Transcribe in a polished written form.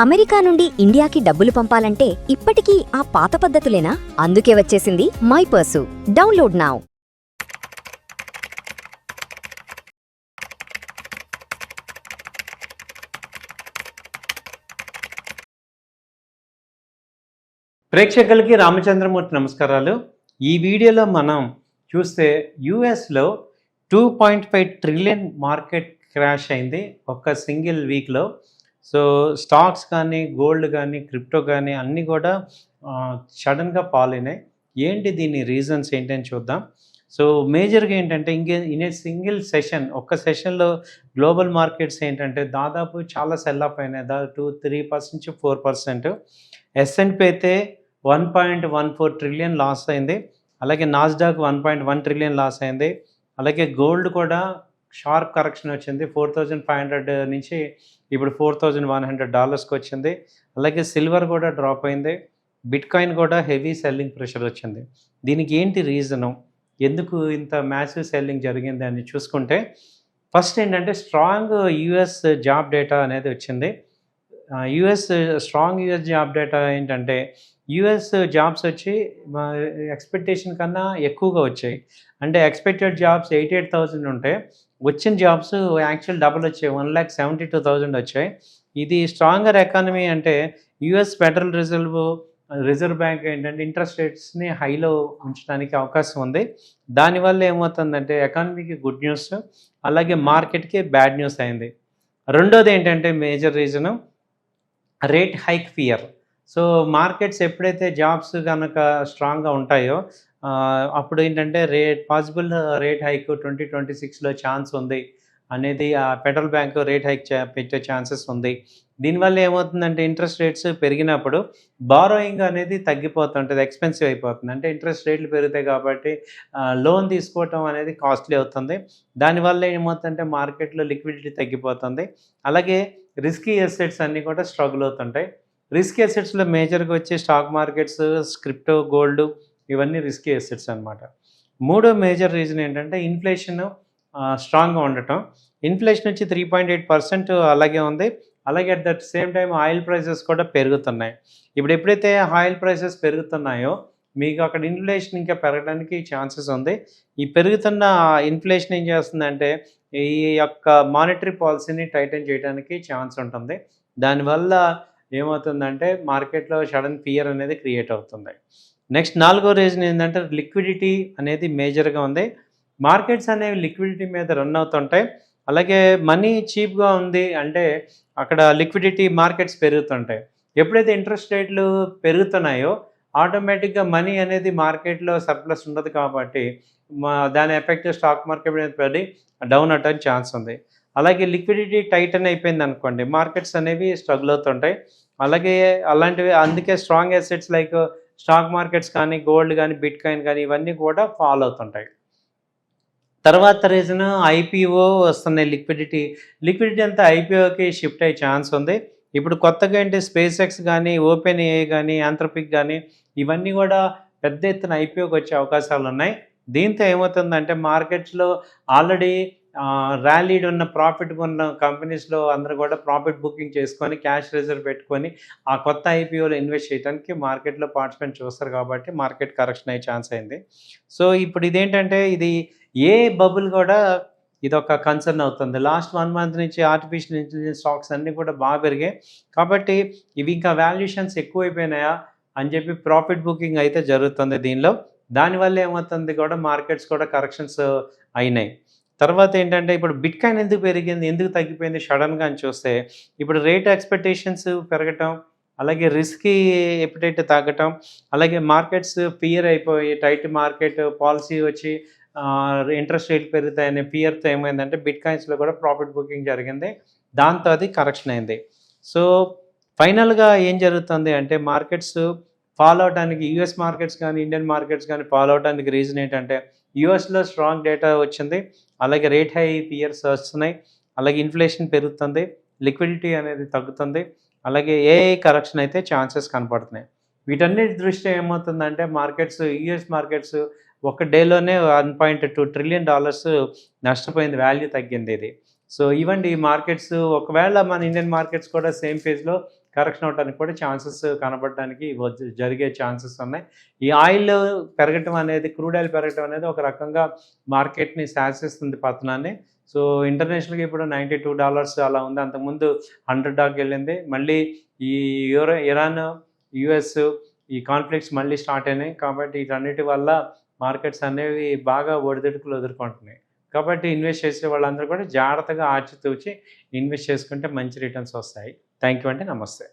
America నుండి ఇండియాకి డబ్బులు పంపాలంటే ఇప్పటికీ ఆ పాత పద్ధతులేనా? అందుకే వచ్చేసింది మైపర్సు. Download now. ప్రేక్షకులకి రామచంద్రమూర్తి నమస్కారాలు. ఈ వీడియోలో మనం చూస్తే యుఎస్లో 2.5 ట్రిలియన్ మార్కెట్ క్రాష్ అయింది ఒక సింగిల్ వీక్లో. సో స్టాక్స్ కానీ, గోల్డ్ కానీ, క్రిప్టో కానీ అన్నీ కూడా సడన్గా ఫాల్ అయినాయి. ఏంటి దీని రీజన్స్ ఏంటని చూద్దాం. సో మేజర్గా ఏంటంటే ఇన్ ఏ సింగిల్ సెషన్, ఒక్క సెషన్లో గ్లోబల్ మార్కెట్స్ ఏంటంటే దాదాపు చాలా సెల్ ఆఫ్ అయినాయి. దాదాపు 3% నుంచి 4%. S&P అయితే 1.14 ట్రిలియన్ లాస్ అయింది. అలాగే నాస్డాక్ 1.1 ట్రిలియన్ లాస్ అయింది. అలాగే గోల్డ్ కూడా షార్ప్ కరెక్షన్ వచ్చింది. 4,500 నుంచి ఇప్పుడు $4,100కి వచ్చింది. అలాగే సిల్వర్ కూడా డ్రాప్ అయింది. బిట్కాయిన్ కూడా హెవీ సెల్లింగ్ ప్రెషర్ వచ్చింది. దీనికి ఏంటి రీజను, ఎందుకు ఇంత మ్యాసివ్ సెల్లింగ్ జరిగింది అని చూసుకుంటే, ఫస్ట్ ఏంటంటే స్ట్రాంగ్ యుఎస్ జాబ్ డేటా అనేది వచ్చింది. స్ట్రాంగ్ యుఎస్ జాబ్ డేటా ఏంటంటే యుఎస్ జాబ్స్ వచ్చి ఎక్స్పెక్టేషన్ కన్నా ఎక్కువగా వచ్చాయి. అంటే ఎక్స్పెక్టెడ్ జాబ్స్ 88,000 ఉంటే వచ్చిన జాబ్స్ యాక్చువల్ డబుల్ వచ్చాయి, 1,72,000 వచ్చాయి. ఇది స్ట్రాంగర్ ఎకానమీ అంటే యుఎస్ ఫెడరల్ రిజర్వ్ బ్యాంక్ ఏంటంటే ఇంట్రెస్ట్ రేట్స్ని హైలో ఉంచడానికి అవకాశం ఉంది. దానివల్ల ఏమవుతుందంటే ఎకానమీకి గుడ్ న్యూస్, అలాగే మార్కెట్కి బ్యాడ్ న్యూస్ అయింది. రెండోది ఏంటంటే major reason rate hike fear. So markets ఎప్పుడైతే జాబ్స్ కనుక స్ట్రాంగ్గా ఉంటాయో అప్పుడు ఏంటంటే పాసిబుల్ రేట్ హైక్ 2026లో ఛాన్స్ ఉంది అనేది ఫెడరల్ బ్యాంక్ రేట్ హైక్ పెట్టే ఛాన్సెస్ ఉంది. దీనివల్ల ఏమవుతుందంటే ఇంట్రెస్ట్ రేట్స్ పెరిగినప్పుడు బారోయింగ్ అనేది తగ్గిపోతుంటుంది, ఎక్స్పెన్సివ్ అయిపోతుంది. అంటే ఇంట్రెస్ట్ రేట్లు పెరుగుతాయి కాబట్టి లోన్ తీసుకోవటం అనేది కాస్ట్లీ అవుతుంది. దానివల్ల ఏమవుతుందంటే మార్కెట్లో లిక్విడిటీ తగ్గిపోతుంది. అలాగే రిస్కీ అసెట్స్ అన్నీ కూడా స్ట్రగుల్ అవుతుంటాయి. రిస్కీ అసెట్స్లో మేజర్గా వచ్చి స్టాక్ మార్కెట్స్, క్రిప్టో, గోల్డ్ ఇవన్నీ రిస్కీ అసెట్స్ అనమాట. మూడో మేజర్ రీజన్ ఏంటంటే ఇన్ఫ్లేషన్ స్ట్రాంగ్గా ఉండటం. ఇన్ఫ్లేషన్ వచ్చి 3.8% అలాగే ఉంది. అలాగే at that same time oil prices కూడా పెరుగుతున్నాయి. ఇప్పుడు ఎప్పుడైతే ఆయిల్ ప్రైసెస్ పెరుగుతున్నాయో మీకు అక్కడ ఇన్ఫ్లేషన్ ఇంకా పెరగడానికి ఛాన్సెస్ ఉంది. ఈ పెరుగుతున్న ఇన్ఫ్లేషన్ ఏం చేస్తుందంటే ఈ యొక్క మానిటరీ పాలసీని టైటన్ చేయడానికి ఛాన్స్ ఉంటుంది. దానివల్ల ఏమవుతుందంటే మార్కెట్లో సడన్ ఫియర్ అనేది క్రియేట్ అవుతుంది. నెక్స్ట్ నాలుగో రీజన్ ఏంటంటే లిక్విడిటీ అనేది మేజర్గా ఉంది. మార్కెట్స్ అనేవి లిక్విడిటీ మీద రన్ అవుతుంటాయి. అలాగే మనీ చీప్గా ఉంది అంటే అక్కడ లిక్విడిటీ మార్కెట్స్ పెరుగుతుంటాయి. ఎప్పుడైతే ఇంట్రెస్ట్ రేట్లు పెరుగుతున్నాయో ఆటోమేటిక్గా మనీ అనేది మార్కెట్లో సర్ప్లస్ ఉండదు కాబట్టి దాని ఎఫెక్ట్ స్టాక్ మార్కెట్ మీద పడి డౌన్ అవ్వడానికి ఛాన్స్ ఉంది. అలాగే లిక్విడిటీ టైటన్ అయిపోయింది అనుకోండి, మార్కెట్స్ అనేవి స్ట్రగుల్ అవుతుంటాయి. అలాగే అలాంటివి అందుకే strong assets like stock markets కానీ, గోల్డ్ కానీ, బిట్కాయిన్ కానీ ఇవన్నీ కూడా ఫాలో అవుతుంటాయి. తర్వాత రీజన్ ఐపీఓ వస్తున్నాయి. లిక్విడిటీ అంతా ఐపీఓకి షిఫ్ట్ అయ్యే ఛాన్స్ ఉంది. ఇప్పుడు కొత్తగా ఏంటి స్పేస్ ఎక్స్ కానీ, ఓపెన్ ఏఐ కానీ, ఆంథ్రోపిక్ కానీ ఇవన్నీ కూడా పెద్ద ఎత్తున ఐపీఓకి వచ్చే అవకాశాలు ఉన్నాయి. దీంతో ఏమవుతుందంటే మార్కెట్స్లో ఆల్రెడీ ర్యాలీడ్ ఉన్న ప్రాఫిట్ ఉన్న కంపెనీస్లో అందరూ కూడా ప్రాఫిట్ బుకింగ్ చేసుకొని క్యాష్ రిజర్వ్ పెట్టుకొని ఆ కొత్త ఐపీఓలో ఇన్వెస్ట్ చేయడానికి మార్కెట్లో పార్టిసిపెంట్ చూస్తారు కాబట్టి మార్కెట్ కరెక్షన్ అయ్యే ఛాన్స్ అయింది. సో ఇప్పుడు ఇదేంటంటే ఇది ఏ బబుల్ కూడా ఇదొక కన్సర్న్ అవుతుంది. లాస్ట్ 1 మంత్ నుంచి ఆర్టిఫిషియల్ ఇంటెలిజెన్స్ స్టాక్స్ అన్నీ కూడా బాగా పెరిగాయి కాబట్టి ఇవి ఇంకా వాల్యుయేషన్స్ ఎక్కువైపోయినాయా అని చెప్పి ప్రాఫిట్ బుకింగ్ అయితే జరుగుతుంది దీనిలో. దానివల్ల ఏమవుతుంది కూడా మార్కెట్స్ కూడా కరెక్షన్స్ అయినాయి. తర్వాత ఏంటంటే ఇప్పుడు బిట్కాయిన్ ఎందుకు పెరిగింది, ఎందుకు తగ్గిపోయింది సడన్గా అని చూస్తే ఇప్పుడు రేట్ ఎక్స్పెక్టేషన్స్ పెరగటం, అలాగే రిస్కీ ఎపిటైట్ తగ్గటం, అలాగే మార్కెట్స్ ఫియర్ అయిపోయి టైట్ మార్కెట్ పాలసీ వచ్చి ఇంట్రెస్ట్ రేట్లు పెరుగుతాయనే ఫియర్తో ఏమైందంటే బిట్కాయిన్స్లో కూడా ప్రాఫిట్ బుకింగ్ జరిగింది. దాంతో అది కరెక్షన్ అయింది. సో ఫైనల్గా ఏం జరుగుతుంది అంటే మార్కెట్స్ ఫాలో అవడానికి యూఎస్ మార్కెట్స్ కానీ, ఇండియన్ మార్కెట్స్ కానీ ఫాలో అవడానికి రీజన్ ఏంటంటే యూఎస్లో స్ట్రాంగ్ డేటా వచ్చింది, అలాగే రేట్ హై ఫియర్స్ వస్తున్నాయి, అలాగే ఇన్ఫ్లేషన్ పెరుగుతుంది, లిక్విడిటీ అనేది తగ్గుతుంది, అలాగే ఏఐ కరెక్షన్ అయితే ఛాన్సెస్ కనపడుతున్నాయి. వీటన్నిటి దృష్ట్యా ఏమవుతుందంటే యుఎస్ మార్కెట్స్ ఒక డేలోనే $1.2 ట్రిలియన్ నష్టపోయింది, వాల్యూ తగ్గింది ఇది. సో ఇవండి ఈ మార్కెట్స్. ఒకవేళ మన ఇండియన్ మార్కెట్స్ కూడా సేమ్ ఫేజ్లో కరెక్షన్ అవడానికి కూడా ఛాన్సెస్ కనబడడానికి జరిగే ఛాన్సెస్ ఉన్నాయి. ఈ ఆయిల్ పెరగటం అనేది, క్రూడ్ ఆయిల్ పెరగటం అనేది ఒక రకంగా మార్కెట్ని శాసిస్తుంది పతనాన్ని. సో ఇంటర్నేషనల్గా ఇప్పుడు $92 అలా ఉంది. అంతకుముందు 100 దాకా వెళ్ళింది. మళ్ళీ ఈ ఇరాన్, యుఎస్ ఈ కాన్ఫ్లిక్ట్స్ మళ్ళీ స్టార్ట్ అయినాయి. కాబట్టి వీటన్నిటి వల్ల మార్కెట్స్ అనేవి బాగా ఒడిదుడుకులు ఎదుర్కొంటున్నాయి. కాబట్టి ఇన్వెస్ట్ చేసే వాళ్ళందరూ కూడా జాగ్రత్తగా ఆచితూచి ఇన్వెస్ట్ చేసుకుంటే మంచి రిటర్న్స్ వస్తాయి. థ్యాంక్ యూ అండి. నమస్తే.